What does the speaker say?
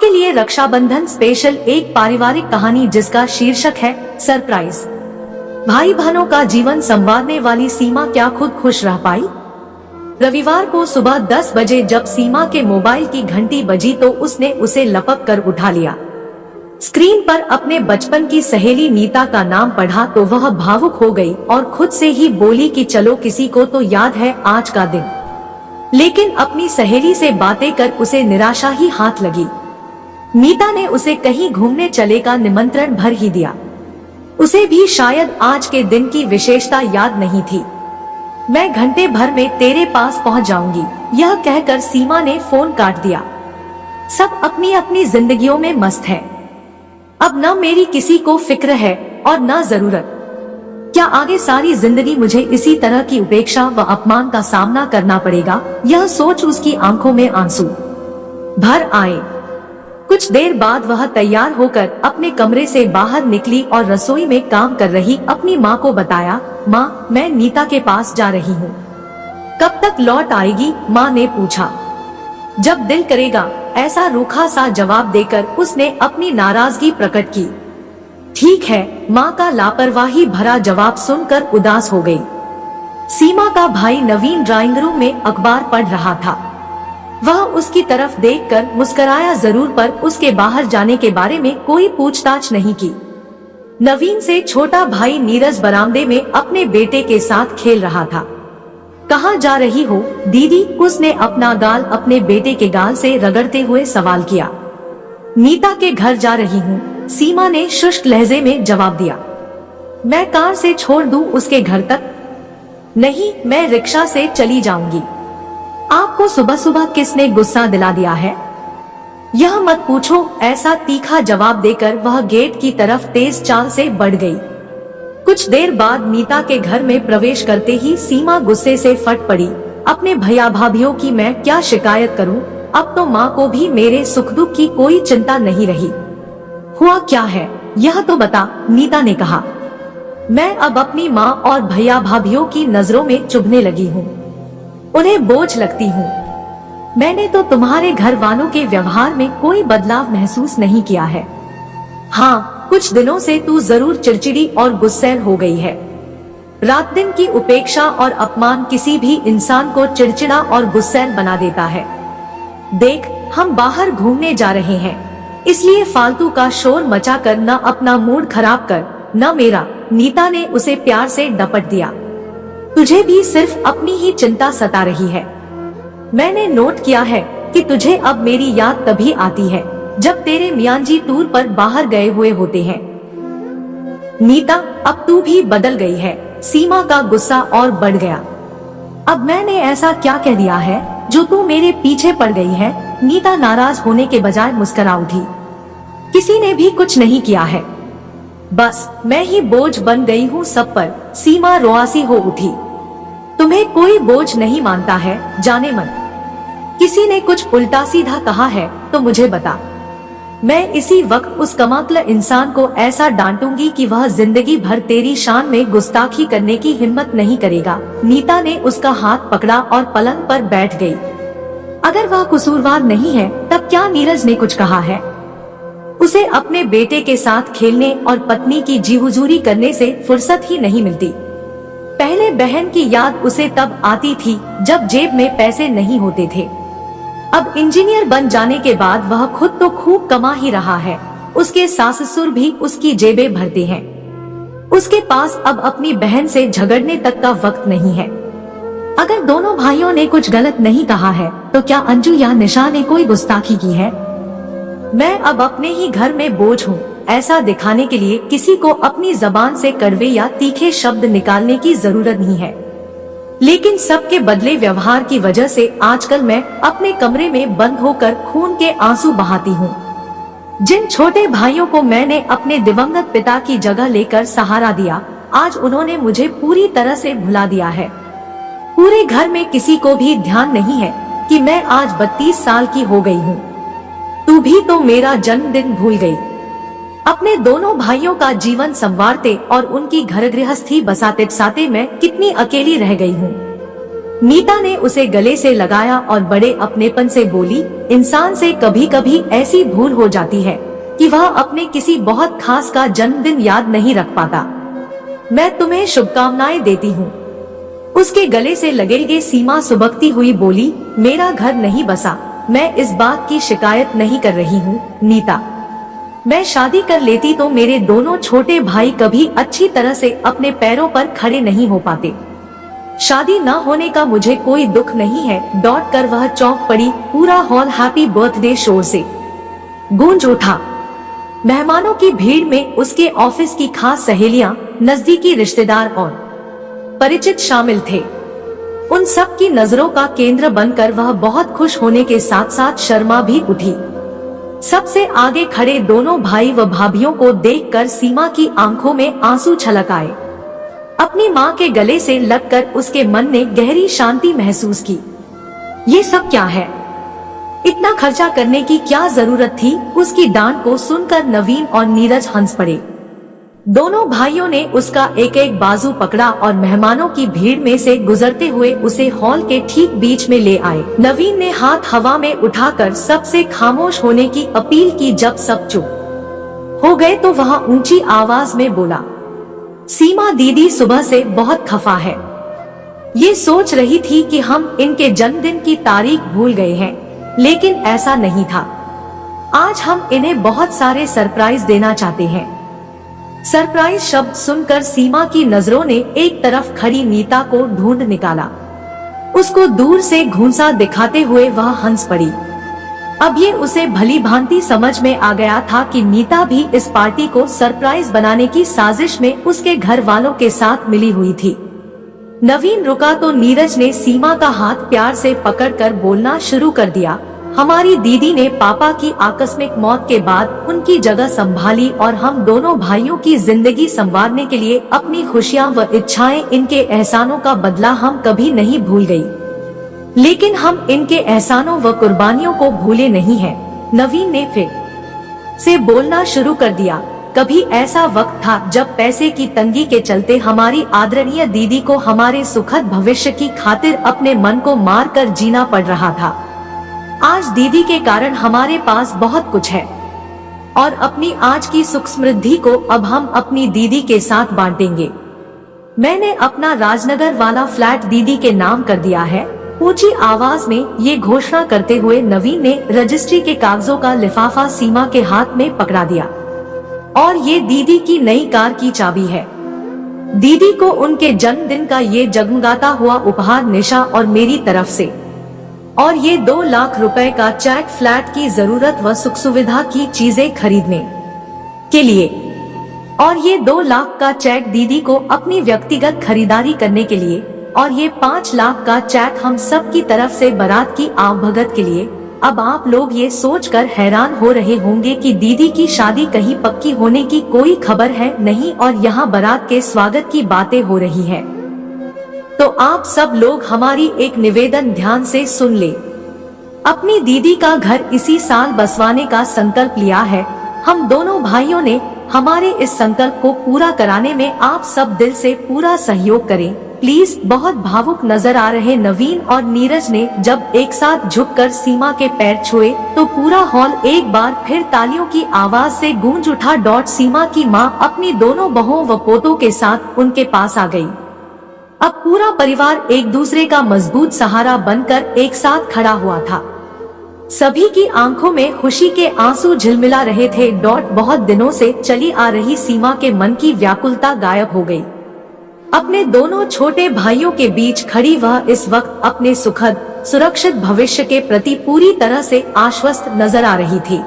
आपके लिए रक्षाबंधन स्पेशल एक पारिवारिक कहानी जिसका शीर्षक है सरप्राइज। भाई बहनों का जीवन संवारने वाली सीमा क्या खुद खुश रह पाई? रविवार को सुबह 10 बजे जब सीमा के मोबाइल की घंटी बजी तो उसने उसे लपक कर उठा लिया। स्क्रीन पर अपने बचपन की सहेली नीता का नाम पढ़ा तो वह भावुक हो गई और खुद से ही बोली कि चलो किसी को तो याद है आज का दिन। लेकिन अपनी सहेली से बातें कर उसे निराशा ही हाथ लगी। नीता ने उसे कहीं घूमने चले का निमंत्रण भर ही दिया। उसे भी शायद आज के दिन की विशेषता याद नहीं थी। मैं घंटे भर में तेरे पास पहुंच जाऊंगी, यह कहकर सीमा ने फोन काट दिया। सब अपनी अपनी जिंदगियों में मस्त है। अब न मेरी किसी को फिक्र है और न जरूरत। क्या आगे सारी जिंदगी मुझे इसी तरह की उपेक्षा व अपमान का सामना करना पड़ेगा? यह सोच उसकी आंखों में आंसू भर आए। कुछ देर बाद वह तैयार होकर अपने कमरे से बाहर निकली और रसोई में काम कर रही अपनी माँ को बताया, माँ मैं नीता के पास जा रही हूँ। कब तक लौट आएगी? माँ ने पूछा। जब दिल करेगा, ऐसा रूखा सा जवाब देकर उसने अपनी नाराजगी प्रकट की। ठीक है, माँ का लापरवाही भरा जवाब सुनकर उदास हो गई। सीमा का भाई नवीन ड्राइंग रूम में अखबार पढ़ रहा था। वह उसकी तरफ देखकर मुस्कुराया जरूर पर उसके बाहर जाने के बारे में कोई पूछताछ नहीं की। नवीन से छोटा भाई नीरज बरामदे में अपने बेटे के साथ खेल रहा था। कहाँ जा रही हो दीदी? उसने अपना गाल अपने बेटे के गाल से रगड़ते हुए सवाल किया। नीता के घर जा रही हूँ, सीमा ने शुष्क लहजे में जवाब दिया। मैं कार से छोड़ दूं उसके घर तक? नहीं, मैं रिक्शा से चली जाऊंगी। आपको सुबह सुबह किसने गुस्सा दिला दिया है? यह मत पूछो, ऐसा तीखा जवाब देकर वह गेट की तरफ तेज चाल से बढ़ गई। कुछ देर बाद नीता के घर में प्रवेश करते ही सीमा गुस्से से फट पड़ी। अपने भैया भाभीियों की मैं क्या शिकायत करूं? अब तो माँ को भी मेरे सुख दुख की कोई चिंता नहीं रही। हुआ क्या है यह तो बता, नीता ने कहा। मैं अब अपनी माँ और भैया भाभीियों की नजरों में चुभने लगी हूँ, उन्हें बोझ लगती हूँ। मैंने तो तुम्हारे घर वालों के व्यवहार में कोई बदलाव महसूस नहीं किया है। हाँ, कुछ दिनों से तू जरूर चिड़चिड़ी और गुस्सैल हो गई है। रात दिन की उपेक्षा और अपमान किसी भी इंसान को चिड़चिड़ा और गुस्सैल बना देता है। देख, हम बाहर घूमने जा रहे हैं, इसलिए फालतू का शोर मचा कर न अपना मूड खराब कर, न मेरा। नीता ने उसे प्यार से डपट दिया। तुझे भी सिर्फ अपनी ही चिंता सता रही है। मैंने नोट किया है कि तुझे अब मेरी याद तभी आती है जब तेरे मियांजी टूर पर बाहर गए हुए होते हैं। नीता, अब तू भी बदल गई है। सीमा का गुस्सा और बढ़ गया। अब मैंने ऐसा क्या कह दिया है जो तू मेरे पीछे पड़ गई है? नीता नाराज होने के बजाय मुस्कुरा उठी। किसी ने भी कुछ नहीं किया है, बस मैं ही बोझ बन गई हूँ सब पर। सीमा रोआसी हो उठी। तुम्हें कोई बोझ नहीं मानता है, जाने मन। किसी ने कुछ उल्टा सीधा कहा है तो मुझे बता। मैं इसी वक्त उस कमाकल इंसान को ऐसा डांटूंगी कि वह जिंदगी भर तेरी शान में गुस्ताखी करने की हिम्मत नहीं करेगा। नीता ने उसका हाथ पकड़ा और पलंग पर बैठ गई। अगर वह कसूरवार नहीं है तब क्या नीरज ने कुछ कहा है? उसे अपने बेटे के साथ खेलने और पत्नी की जी हुजूरी करने से फुर्सत ही नहीं मिलती। पहले बहन की याद उसे तब आती थी जब जेब में पैसे नहीं होते थे। अब इंजीनियर बन जाने के बाद वह खुद तो खूब कमा ही रहा है, उसके सास ससुर भी उसकी जेबें भरते हैं। उसके पास अब अपनी बहन से झगड़ने तक का वक्त नहीं है। अगर दोनों भाइयों ने कुछ गलत नहीं कहा है तो क्या अंजू या निशा ने कोई गुस्ताखी की है? मैं अब अपने ही घर में बोझ हूँ, ऐसा दिखाने के लिए किसी को अपनी जबान से कड़वे या तीखे शब्द निकालने की जरूरत नहीं है। लेकिन सबके बदले व्यवहार की वजह से आजकल मैं अपने कमरे में बंद होकर खून के आंसू बहाती हूँ। जिन छोटे भाइयों को मैंने अपने दिवंगत पिता की जगह लेकर सहारा दिया, आज उन्होंने मुझे पूरी तरह से भुला दिया है। पूरे घर में किसी को भी ध्यान नहीं है कि मैं आज 32 साल की हो गई हूँ। तू भी तो मेरा जन्मदिन भूल गई। अपने दोनों भाइयों का जीवन संवारते और उनकी घर गृहस्थी बसाते साते मैं कितनी अकेली रह गई हूँ। नीता ने उसे गले से लगाया और बड़े अपनेपन से बोली, इंसान से कभी कभी ऐसी भूल हो जाती है कि वह अपने किसी बहुत खास का जन्मदिन याद नहीं रख पाता। मैं तुम्हें शुभकामनाएं देती हूँ। उसके गले से लगे सीमा सुबकती हुई बोली, मेरा घर नहीं बसा, मैं इस बात की शिकायत नहीं कर रही हूँ नीता। मैं शादी कर लेती तो मेरे दोनों छोटे भाई कभी अच्छी तरह से अपने पैरों पर खड़े नहीं हो पाते। शादी न होने का मुझे कोई दुख नहीं है। डॉट कर वह चौंक पड़ी। पूरा हॉल हैप्पी बर्थडे शोर से गूंज उठा। मेहमानों की भीड़ में उसके ऑफिस की खास सहेलियां, नजदीकी रिश्तेदार और परिचित शामिल थे। उन सब की नजरों का केंद्र बनकर वह बहुत खुश होने के साथ साथ शर्मा भी उठी। सबसे आगे खड़े दोनों भाई व भाभियों को देखकर सीमा की आंखों में आंसू छलक आए। अपनी माँ के गले से लगकर उसके मन ने गहरी शांति महसूस की। ये सब क्या है? इतना खर्चा करने की क्या जरूरत थी? उसकी डांट को सुनकर नवीन और नीरज हंस पड़े। दोनों भाइयों ने उसका एक एक बाजू पकड़ा और मेहमानों की भीड़ में से गुजरते हुए उसे हॉल के ठीक बीच में ले आए। नवीन ने हाथ हवा में उठाकर सबसे खामोश होने की अपील की। जब सब चुप हो गए तो वह ऊंची आवाज में बोला, सीमा दीदी सुबह से बहुत खफा है। ये सोच रही थी कि हम इनके जन्मदिन की तारीख भूल गए हैं, लेकिन ऐसा नहीं था। आज हम इन्हें बहुत सारे सरप्राइज देना चाहते हैं। सरप्राइज शब्द सुनकर सीमा की नजरों ने एक तरफ खड़ी नीता को ढूंढ निकाला। उसको दूर से घूंसा दिखाते हुए वह हंस पड़ी। अब ये उसे भली भांति समझ में आ गया था कि नीता भी इस पार्टी को सरप्राइज बनाने की साजिश में उसके घर वालों के साथ मिली हुई थी। नवीन रुका तो नीरज ने सीमा का हाथ प्यार से पकड़कर बोलना शुरू कर दिया, हमारी दीदी ने पापा की आकस्मिक मौत के बाद उनकी जगह संभाली और हम दोनों भाइयों की जिंदगी संवारने के लिए अपनी खुशियां व इच्छाएं, इनके एहसानों का बदला हम कभी नहीं भूल गई। लेकिन हम इनके एहसानों व कुर्बानियों को भूले नहीं हैं। नवीन ने फिर से बोलना शुरू कर दिया, कभी ऐसा वक्त था जब पैसे की तंगी के चलते हमारी आदरणीय दीदी को हमारे सुखद भविष्य की खातिर अपने मन को मार कर जीना पड़ रहा था। आज दीदी के कारण हमारे पास बहुत कुछ है और अपनी आज की सुख समृद्धि को अब हम अपनी दीदी के साथ बांटेंगे। मैंने अपना राजनगर वाला फ्लैट दीदी के नाम कर दिया है। ऊंची आवाज में ये घोषणा करते हुए नवीन ने रजिस्ट्री के कागजों का लिफाफा सीमा के हाथ में पकड़ा दिया। और ये दीदी की नई कार की चाबी है। दीदी को उनके जन्मदिन का ये जगमगाता हुआ उपहार निशा और मेरी तरफ से। और ये 2 लाख रुपए का चेक फ्लैट की जरूरत व सुख सुविधा की चीजें खरीदने के लिए। और ये 2 लाख का चेक दीदी को अपनी व्यक्तिगत खरीदारी करने के लिए। और ये 5 लाख का चेक हम सब की तरफ से बारात की आवभगत के लिए। अब आप लोग ये सोचकर हैरान हो रहे होंगे कि दीदी की शादी कहीं पक्की होने की कोई खबर है नहीं और यहाँ बारात के स्वागत की बातें हो रही है। तो आप सब लोग हमारी एक निवेदन ध्यान से सुन ले। अपनी दीदी का घर इसी साल बसवाने का संकल्प लिया है। हम दोनों भाइयों ने हमारे इस संकल्प को पूरा कराने में आप सब दिल से पूरा सहयोग करें प्लीज। बहुत भावुक नजर आ रहे नवीन और नीरज ने जब एक साथ झुककर सीमा के पैर छुए तो पूरा हॉल एक बार फिर तालियों की आवाज से गूंज उठा। सीमा की माँ अपनी दोनों बहुओं व पोतों के साथ उनके पास आ गई। अब पूरा परिवार एक दूसरे का मजबूत सहारा बनकर एक साथ खड़ा हुआ था। सभी की आंखों में खुशी के आंसू झिलमिला रहे थे। बहुत दिनों से चली आ रही सीमा के मन की व्याकुलता गायब हो गई। अपने दोनों छोटे भाइयों के बीच खड़ी वह इस वक्त अपने सुखद सुरक्षित भविष्य के प्रति पूरी तरह से आश्वस्त नजर आ रही थी।